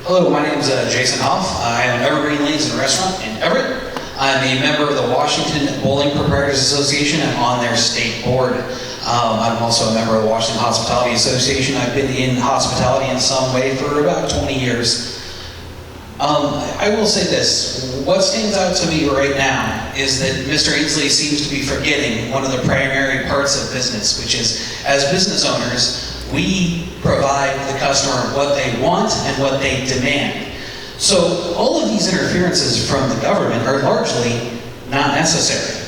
Hello, my name is Jason Hoff. I am an Evergreen Lanes and Restaurant in Everett. I'm a member of the Washington Bowling Proprietors Association. I'm on their state board. I'm also a member of the Washington Hospitality Association. I've been in hospitality in some way for about 20 years. I will say this, what stands out to me right now is that Mr. Inslee seems to be forgetting one of the primary parts of business, which is, as business owners, we provide the customer what they want and what they demand. So all of these interferences from the government are largely not necessary.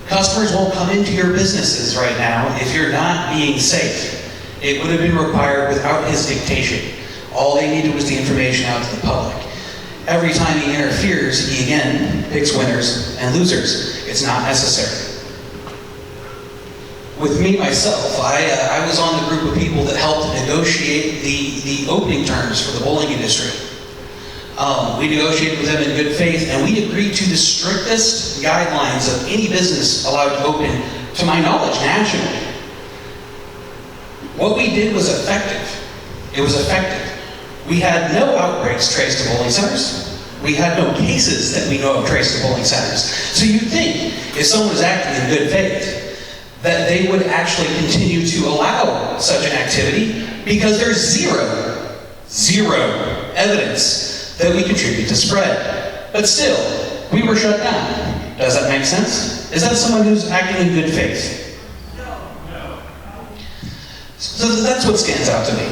Customers won't come into your businesses right now if you're not being safe. It would have been required without his dictation. All they needed was the information out to the public. Every time he interferes, he again picks winners and losers. It's not necessary. With me, myself, I was on the group of people that helped negotiate the opening terms for the bowling industry. We negotiated with them in good faith, and we agreed to the strictest guidelines of any business allowed to open, to my knowledge, nationally. What we did was effective. It was effective. We had no outbreaks traced to bowling centers. We had no cases that we know of traced to bowling centers. So you'd think, if someone was acting in good faith, that they would actually continue to allow such an activity, because there's zero evidence that we contribute to spread. But still, we were shut down. Does that make sense? Is that someone who's acting in good faith? No. So that's what stands out to me.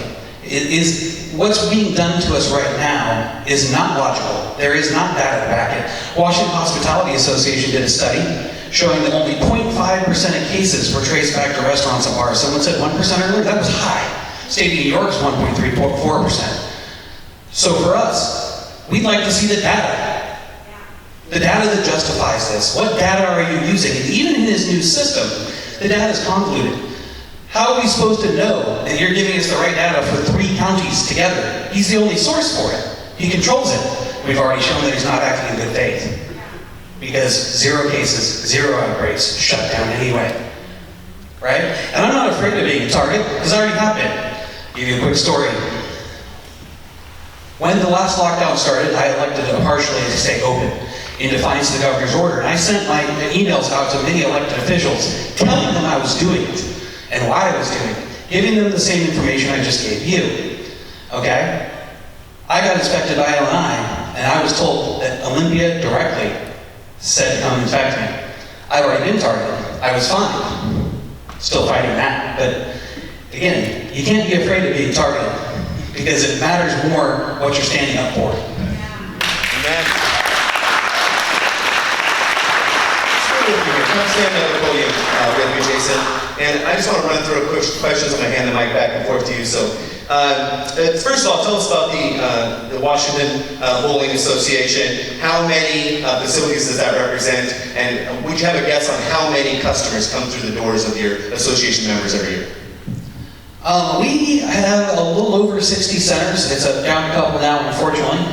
What's being done to us right now is not logical. There is not data to back it. Washington Hospitality Association did a study showing that only 0.5% of cases were traced back to restaurants and bars. Someone said 1% earlier. That was high. State of New York's 1.34%. So for us, we'd like to see the data. The data that justifies this. What data are you using? And even in his new system, the data is convoluted. How are we supposed to know that you're giving us the right data for 3 counties together? He's the only source for it. He controls it. We've already shown that he's not acting in good faith. Because 0 cases, 0 outbreaks, shut down anyway. Right? And I'm not afraid of being a target, because I already have been. I'll give you a quick story. When the last lockdown started, I elected partially to stay open in defiance of the governor's order. And I sent my emails out to many elected officials telling them I was doing it and why I was doing it, giving them the same information I just gave you. Okay? I got inspected by LNI, and I was told that Olympia directly said come infect me. I'd already been targeted. I was fine. Still fighting that. But again, you can't be afraid of being targeted, because it matters more what you're standing up for. Amen. Come stand at the podium with me, Jason. And I just want to run through a quick questions. I'm going to hand the mic back and forth to you. So, first of all, tell us about the Washington Bowling Association. How many facilities does that represent? And would you have a guess on how many customers come through the doors of your association members every year? We have a little over 60 centers. It's down a couple now, unfortunately.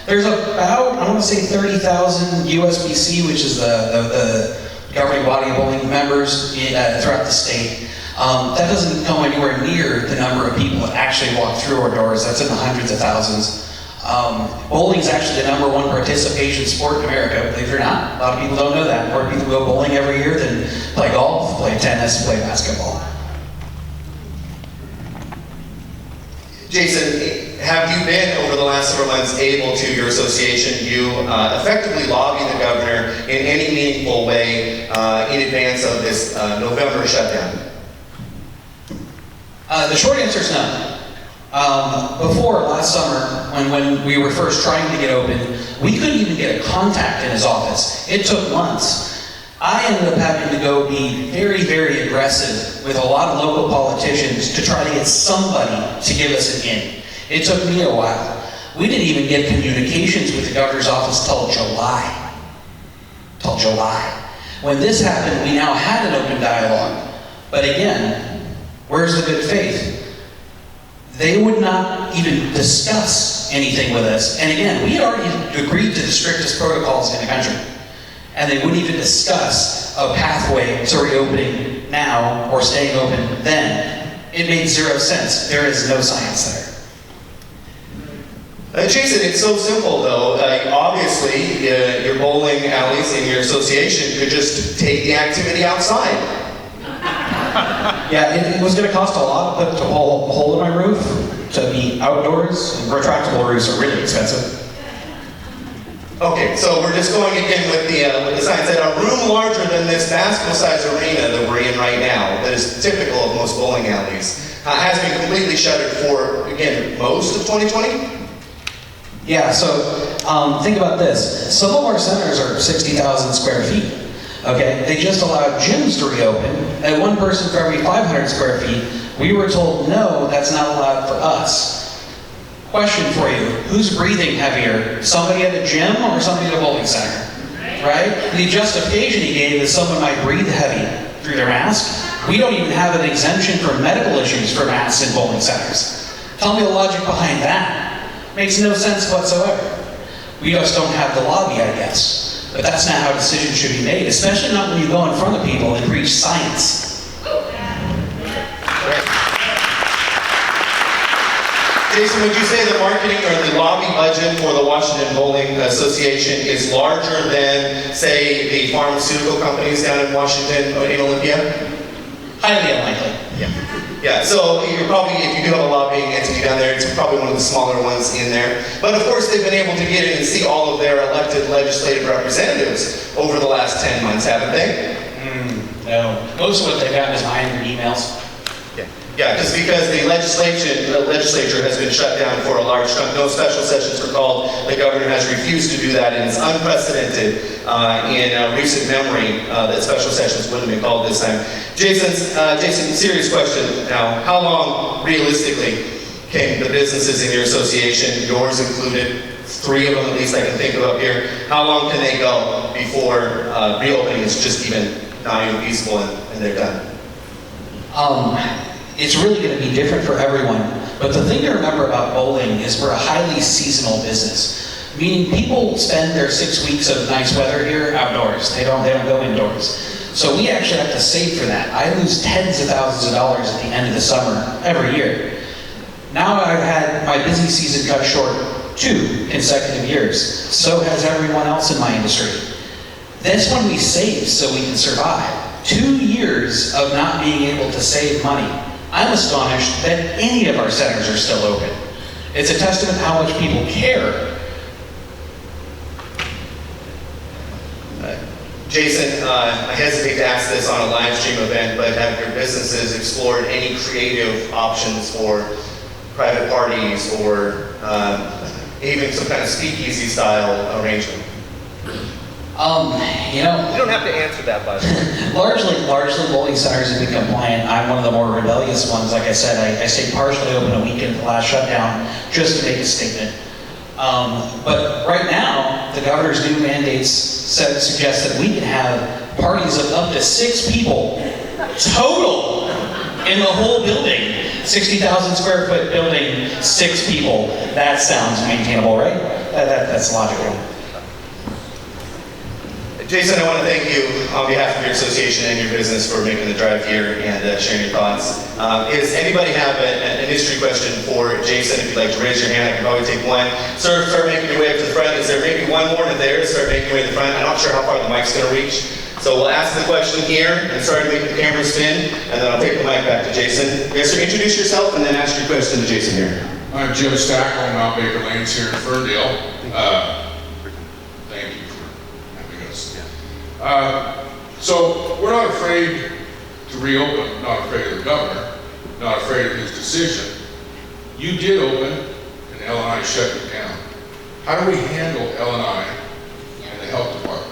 There's about, I want to say 30,000 USBC, which is the governing body of bowling members throughout the state. That doesn't come anywhere near the number of people that actually walk through our doors. That's in the hundreds of thousands. Bowling is actually the #1 participation sport in America, believe it or not. A lot of people don't know that. More people go bowling every year than play golf, play tennis, play basketball. Jason, have you been, over the last several months, able to, your association, you effectively lobby the governor in any meaningful way in advance of this November shutdown? The short answer is no. Before, last summer, when we were first trying to get open, we couldn't even get a contact in his office. It took months. I ended up having to go be very, very aggressive with a lot of local politicians to try to get somebody to give us an in. It took me a while. We didn't even get communications with the governor's office till July. When this happened, we now had an open dialogue. But again, where's the good faith? They would not even discuss anything with us. And again, we had already agreed to the strictest protocols in the country. And they wouldn't even discuss a pathway to reopening now or staying open then. It made 0 sense. There is no science there. Jason, it's so simple though. Obviously, your bowling alleys and your association could just take the activity outside. Yeah, it was going to cost a lot to put a hole in my roof to be outdoors. And retractable roofs are really expensive. Okay, so we're just going again with the sign that a room larger than this basketball-sized arena that we're in right now, that is typical of most bowling alleys, has been completely shuttered for, again, most of 2020? Yeah, so think about this. Some of our centers are 60,000 square feet. Okay, they just allowed gyms to reopen at one person for every 500 square feet. We were told, no, that's not allowed for us. Question for you, who's breathing heavier? Somebody at a gym or somebody at a bowling center? Right? The justification he gave is someone might breathe heavy through their mask. We don't even have an exemption for medical issues for masks in bowling centers. Tell me the logic behind that. Makes no sense whatsoever. We just don't have the lobby, I guess. But that's not how decisions should be made, especially not when you go in front of people and preach science. Jason, would you say the marketing or the lobby budget for the Washington Bowling Association is larger than, say, the pharmaceutical companies down in Washington or in Olympia? Highly unlikely. Yeah, so you're probably, if you do have a lobbying entity down there, it's probably one of the smaller ones in there. But of course, they've been able to get in and see all of their elected legislative representatives over the last 10 months, haven't they? No. Most of what they've gotten is 900 emails. Yeah, because the legislature has been shut down for a large chunk. No special sessions were called. The governor has refused to do that, and it's unprecedented in recent memory that special sessions wouldn't be called this time. Jason, serious question now. How long, realistically, can the businesses in your association, yours included, 3 of them at least I can think of up here, how long can they go before reopening is just not even feasible and they're done? It's really going to be different for everyone. But the thing to remember about bowling is we're a highly seasonal business. Meaning people spend their 6 weeks of nice weather here outdoors. They don't go indoors. So we actually have to save for that. I lose tens of thousands of dollars at the end of the summer every year. Now I've had my busy season cut short 2 consecutive years. So has everyone else in my industry. That's when we save so we can survive. 2 years of not being able to save money. I'm astonished that any of our centers are still open. It's a testament to how much people care. Jason, I hesitate to ask this on a live stream event, but have your businesses explored any creative options for private parties or even some kind of speakeasy style arrangement? You don't have to answer that, by the way. largely bowling centers have been compliant. I'm one of the more rebellious ones. Like I said, I stayed partially open a week into the last shutdown just to make a statement. But right now, the governor's new mandates suggest that we can have parties of up to 6 people total in the whole building. 60,000 square foot building, 6 people. That sounds maintainable, right? That's logical. Jason, I want to thank you on behalf of your association and your business for making the drive here and sharing your thoughts. Does anybody have an industry question for Jason? If you'd like to raise your hand, I can probably take one. Sir, start making your way up to the front. Is there maybe one more there? Start making your way to the front. I'm not sure how far the mic's going to reach. So we'll ask the question here and start to make the camera spin, and then I'll take the mic back to Jason. Yes, sir, introduce yourself and then ask your question to Jason here. I'm Jim Stackle, Mount Baker Lanes here in Ferndale. Thank you for having us. So we're not afraid to reopen, not afraid of the governor, not afraid of his decision. You did open, and L&I shut it down. How do we handle L&I and the health department?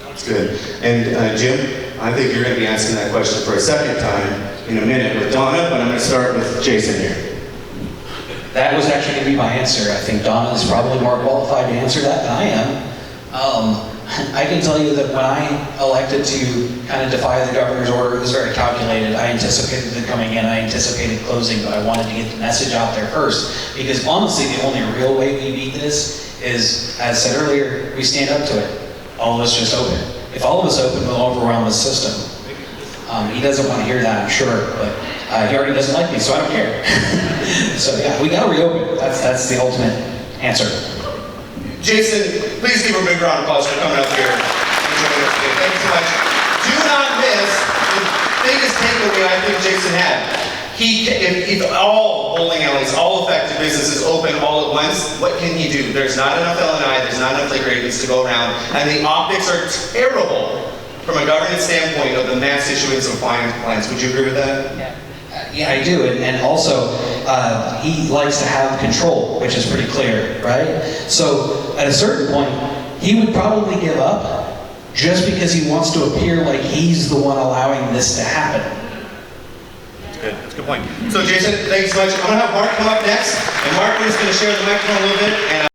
That's good. And Jim, I think you're going to be asking that question for a second time in a minute with Donna, but I'm going to start with Jason here. That was actually going to be my answer. I think Donna is probably more qualified to answer that than I am. I can tell you that when I elected to kind of defy the governor's order, it was very calculated. I anticipated them coming in, I anticipated closing, but I wanted to get the message out there first. Because honestly, the only real way we beat this is, as said earlier, we stand up to it. All of us just open. If all of us open, we'll overwhelm the system. He doesn't want to hear that, I'm sure, but He already doesn't like me, so I don't care. So yeah, we gotta reopen. That's the ultimate answer. Jason, please give a big round of applause for coming up here and joining us today. Thank you so much. Do not miss the biggest takeaway I think Jason had. If all bowling alleys, all affected businesses open all at once, what can he do? There's not enough L&I, there's not enough liquor agents to go around, and the optics are terrible from a governance standpoint of the mass issuance of fines. Would you agree with that? Yeah, I do, and also, he likes to have control, which is pretty clear, right? So, at a certain point, he would probably give up just because he wants to appear like he's the one allowing this to happen. That's a good point. So Jason, thanks so much. I'm going to have Mark come up next, and Mark is going to share the microphone a little bit. And